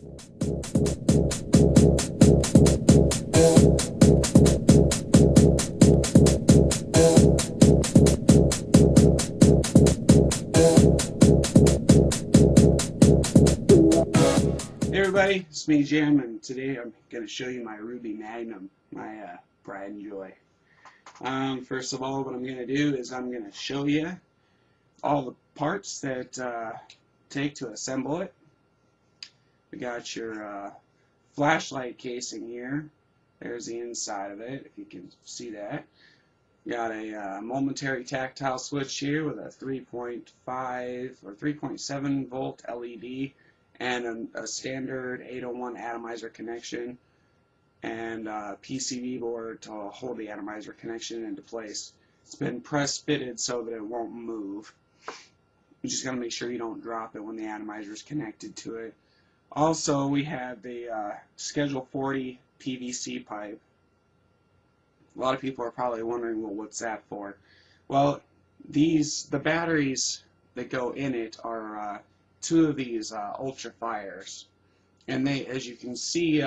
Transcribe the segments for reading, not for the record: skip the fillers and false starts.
Hey everybody, it's me Jim, and today I'm going to show you my Ruby Magnum, my pride and joy. First of all, what I'm going to do is I'm going to show you all the parts that take to assemble it. We got your flashlight casing here. There's the inside of it, if you can see that. We got a momentary tactile switch here with a 3.5 or 3.7 volt LED. And a standard 801 atomizer connection, and a PCB board to hold the atomizer connection into place. It's been press fitted so that it won't move. You just got to make sure you don't drop it when the atomizer is connected to it. Also, we have the Schedule 40 PVC pipe. A lot of people are probably wondering, well, what's that for? Well, the batteries that go in it are two of these ultra fires, and they, as you can see,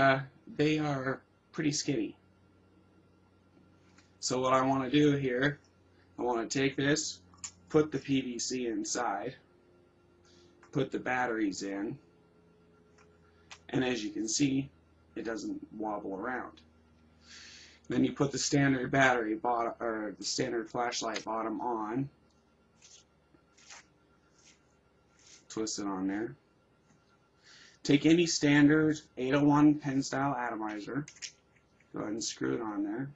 they are pretty skinny. So what I want to do here, I want to take this, put the PVC inside, put the batteries in, and as you can see, it doesn't wobble around. Then you put the standard battery bottom, or the standard flashlight bottom on, twist it on there. Take any standard 801 pen style atomizer, go ahead and screw it on there.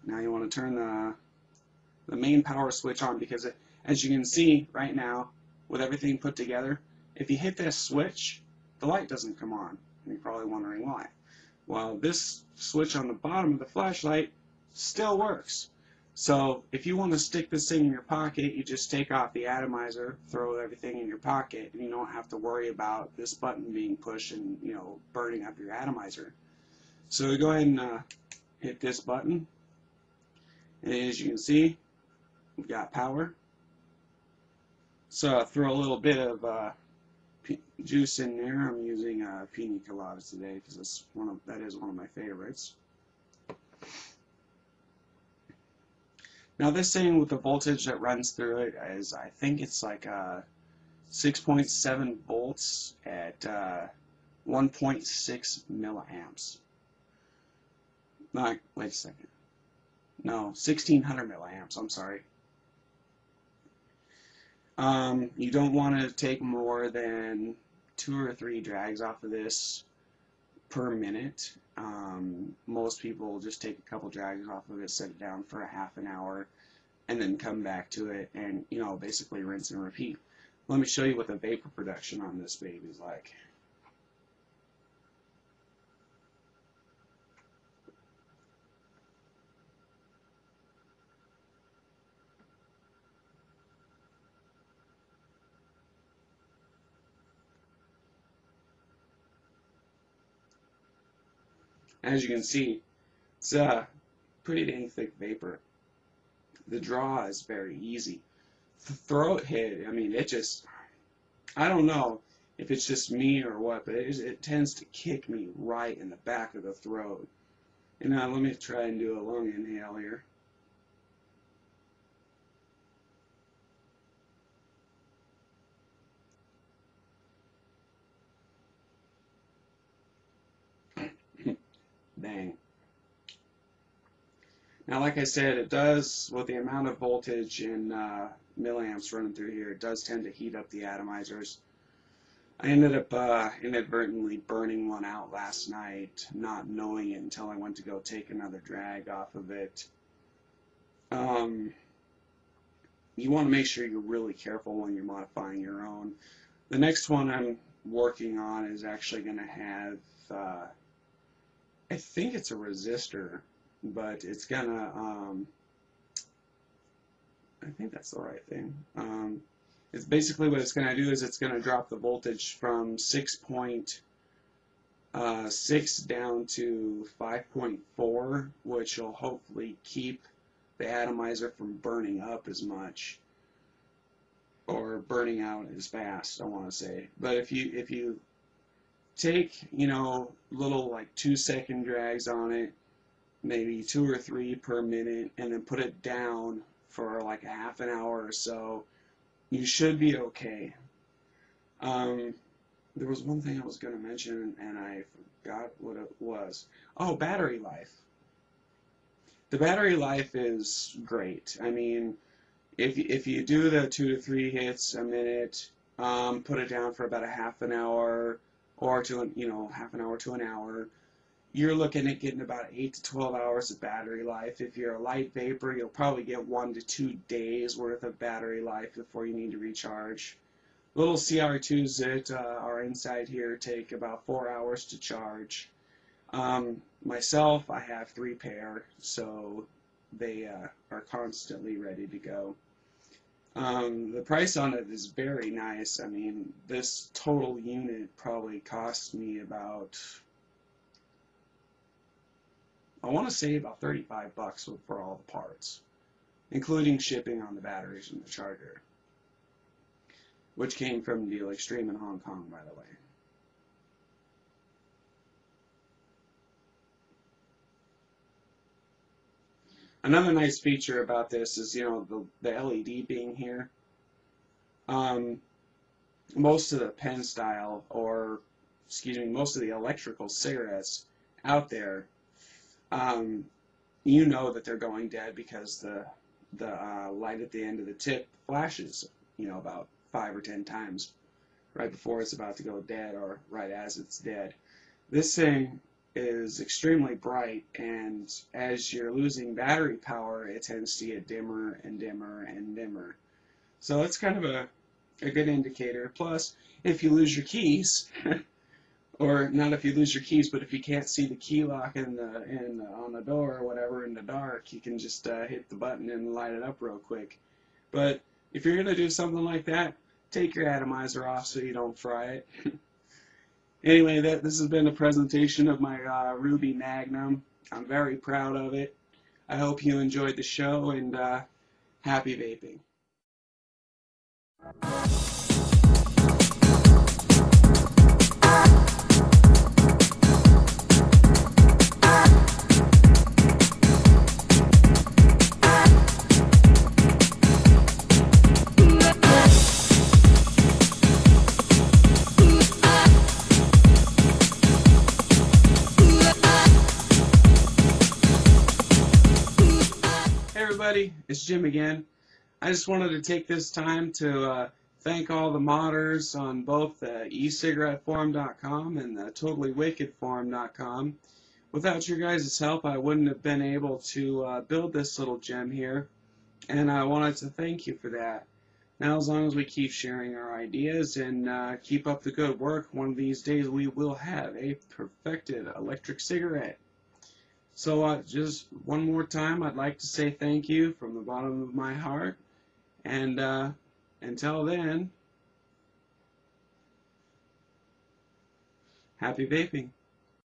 Now you want to turn the main power switch on, because as you can see right now, with everything put together, if you hit this switch, the light doesn't come on. And you're probably wondering why. Well, this switch on the bottom of the flashlight still works. So if you want to stick this thing in your pocket, you just take off the atomizer, throw everything in your pocket, and you don't have to worry about this button being pushed and, you know, burning up your atomizer. So we go ahead and hit this button, and as you can see, we've got power. So I'll throw a little bit of juice in there. I'm using pina coladas today because that is one of my favorites. Now this thing, with the voltage that runs through it, is, I think it's like 6.7 volts at 1.6 milliamps. No, wait a second. No, 1600 milliamps, I'm sorry. You don't want to take more than 2 or 3 drags off of this per minute. Most people just take a couple drags off of it, set it down for a half an hour, and then come back to it and, you know, basically rinse and repeat. Let me show you what the vapor production on this baby is like. As you can see, it's a pretty dang thick vapor. The draw is very easy. The throat hit, I mean, it just, I don't know if it's just me or what, but it tends to kick me right in the back of the throat. And now let me try and do a long inhale here. Dang. Now, like I said, it does, with the amount of voltage and milliamps running through here, it does tend to heat up the atomizers. I ended up inadvertently burning one out last night, not knowing it until I went to go take another drag off of it. You want to make sure you're really careful when you're modifying your own. The next one I'm working on is actually going to have, I think it's a resistor, but it's gonna, I think that's the right thing. It's basically what it's gonna do is it's gonna drop the voltage from 6.6 down to 5.4, which will hopefully keep the atomizer from burning up as much. or burning out as fast, I want to say. But if you take, you know, little like 2-second drags on it, maybe 2 or 3 per minute, and then put it down for like a half an hour or so, you should be okay. There was one thing I was going to mention and I forgot what it was. Oh, battery life. The battery life is great. I mean, if you do the 2 to 3 hits a minute, put it down for about a half an hour, or to, you know, half an hour to an hour, you're looking at getting about 8 to 12 hours of battery life. If you're a light vapor, you'll probably get 1 to 2 days worth of battery life before you need to recharge. Little CR2s that are inside here take about 4 hours to charge. Myself, I have 3 pair, so they are constantly ready to go. The price on it is very nice. I mean, this total unit probably cost me about, I want to say about 35 bucks for all the parts, including shipping on the batteries and the charger, which came from Deal Extreme in Hong Kong, by the way. Another nice feature about this is, you know, the LED being here. Most of the pen style, or excuse me, most of the electrical cigarettes out there, you know that they're going dead because the light at the end of the tip flashes, you know, about 5 or 10 times right before it's about to go dead or right as it's dead. This thing is extremely bright, and as you're losing battery power, it tends to get dimmer and dimmer and dimmer. So it's kind of a good indicator. Plus, if you lose your keys, or not if you lose your keys, but if you can't see the key lock on the door or whatever in the dark, you can just hit the button and light it up real quick. But if you're gonna do something like that, take your atomizer off so you don't fry it. Anyway, this has been a presentation of my Ruby Magnum. I'm very proud of it. I hope you enjoyed the show, and happy vaping. Hey everybody, it's Jim again. I just wanted to take this time to thank all the modders on both the ecigaretteforum.com and the totallywickedforum.com. Without your guys' help, I wouldn't have been able to build this little gem here, and I wanted to thank you for that. Now, as long as we keep sharing our ideas and keep up the good work, one of these days we will have a perfected electric cigarette. So just one more time, I'd like to say thank you from the bottom of my heart. And until then, happy vaping.